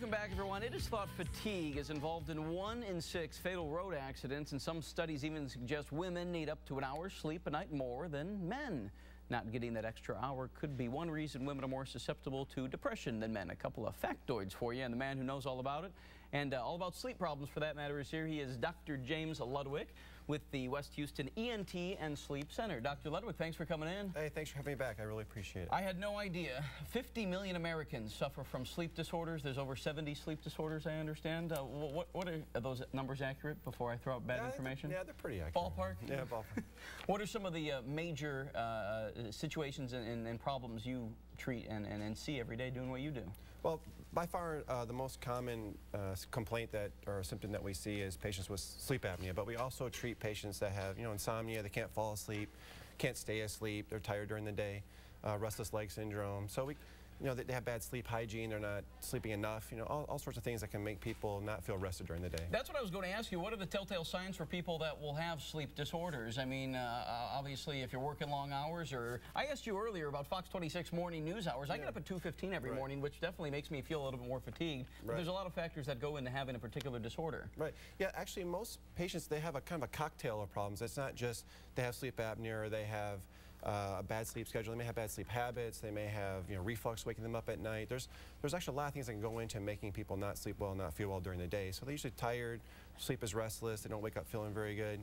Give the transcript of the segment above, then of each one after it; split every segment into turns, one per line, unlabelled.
Welcome back, everyone. It is thought fatigue is involved in 1 in 6 fatal road accidents, and some studies even suggest women need up to an hour's sleep a night more than men. Not getting that extra hour could be one reason women are more susceptible to depression than men. A couple of factoids for you, and the man who knows all about it and all about sleep problems for that matter is here. He is Dr. James Ludwick with the West Houston ENT and Sleep Center. Dr. Ludwick, thanks for coming in.
Hey, thanks for having me back. I really appreciate it.
I had no idea. 50 million Americans suffer from sleep disorders. There's over 70 sleep disorders, I understand. What are those numbers accurate before I throw out bad information?
Yeah, they're pretty accurate.
Ballpark?
Yeah, ballpark.
What are some of the major situations and problems you treat and see every day doing what you do?
Well, by far the most common complaint or symptom that we see is patients with sleep apnea, but we also treat patients that have, insomnia, they can't fall asleep, can't stay asleep, they're tired during the day, restless leg syndrome. So we, they have bad sleep hygiene, they're not sleeping enough, all sorts of things that can make people not feel rested during the day. That's
what I was going to ask you. What are the telltale signs for people that will have sleep disorders? I mean, obviously, if you're working long hours, or I asked you earlier about Fox 26 morning news hours. I get up at 2:15 every morning, which definitely makes me feel a little bit more fatigued. But there's a lot of factors that go into having a particular disorder.
Right. Yeah, actually, most patients, they have a kind of a cocktail of problems. It's not just they have sleep apnea or they have a bad sleep schedule. They may have bad sleep habits. They may have reflux waking them up at night. There's actually a lot of things that can go into making people not sleep well, not feel well during the day. So they're usually tired, sleep is restless, they don't wake up feeling very good.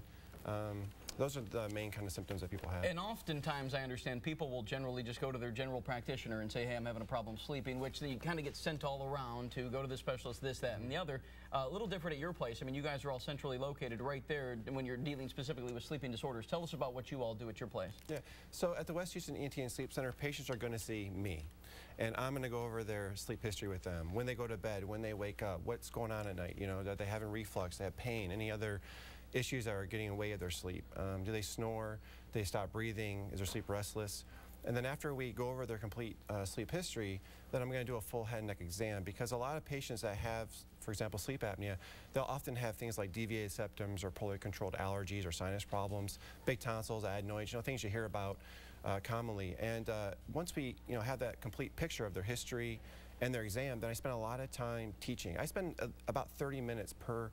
Those are the main kind of symptoms that people have.
And oftentimes, I understand, people will generally just go to their general practitioner and say, hey, I'm having a problem sleeping, which they kind of get sent all around to go to the specialist, this, that, and the other. A little different at your place. I mean, you guys are all centrally located right there when you're dealing specifically with sleeping disorders. Tell us about what you all do at your place.
Yeah, so at the West Houston ENT and Sleep Center, patients are going to see me. And I'm going to go over their sleep history with them. When they go to bed, when they wake up, what's going on at night, are they having reflux, they have pain, any other issues that are getting in the way of their sleep. Do they snore? Do they stop breathing? Is their sleep restless? And then after we go over their complete sleep history, then I'm going to do a full head and neck exam, because a lot of patients that have, for example, sleep apnea, they'll often have things like deviated septums or poorly controlled allergies or sinus problems, big tonsils, adenoids, things you hear about commonly. And once we have that complete picture of their history and their exam, then I spend a lot of time teaching. I spend about 30 minutes per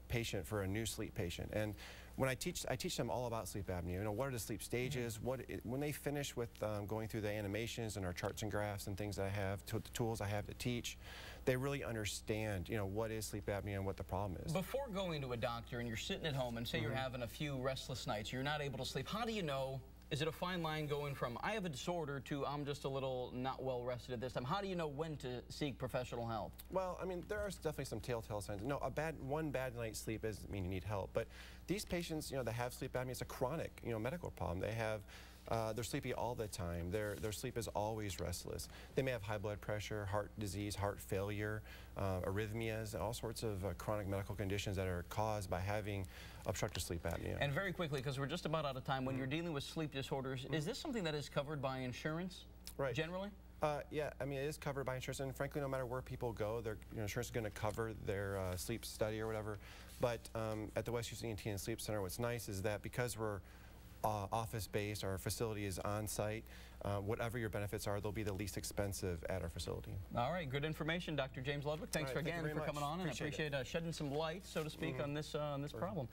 patient for a new sleep patient, and when I teach them all about sleep apnea. What are the sleep stages? When they finish with going through the animations and our charts and graphs and things that I have, the tools I have to teach, they really understand what is sleep apnea and what the problem is.
Before going to a doctor and you're sitting at home and say you're having a few restless nights, you're not able to sleep, how do you know? Is it a fine line going from I have a disorder to I'm just a little not well rested at this time? How do you know when to seek professional help?
Well, I mean, there are definitely some telltale signs. No, one bad night's sleep doesn't mean you need help. But these patients, that have sleep apnea, it's a chronic, medical problem. They have, they're sleepy all the time. Their sleep is always restless. They may have high blood pressure, heart disease, heart failure, arrhythmias, all sorts of chronic medical conditions that are caused by having obstructive sleep apnea.
And very quickly, because we're just about out of time, when you're dealing with sleep disorders, is this something that is covered by insurance?
Right.
Generally?
Yeah, I mean, it is covered by insurance, and frankly, no matter where people go, their insurance is going to cover their sleep study or whatever. But at the West Houston ENT and Sleep Center, what's nice is that because we're office-based, our facility is on-site, whatever your benefits are, they'll be the least expensive at our facility.
All right, good information, Dr. James Ludwick. Thanks again for coming on, and I appreciate shedding some light, so to speak, on this problem.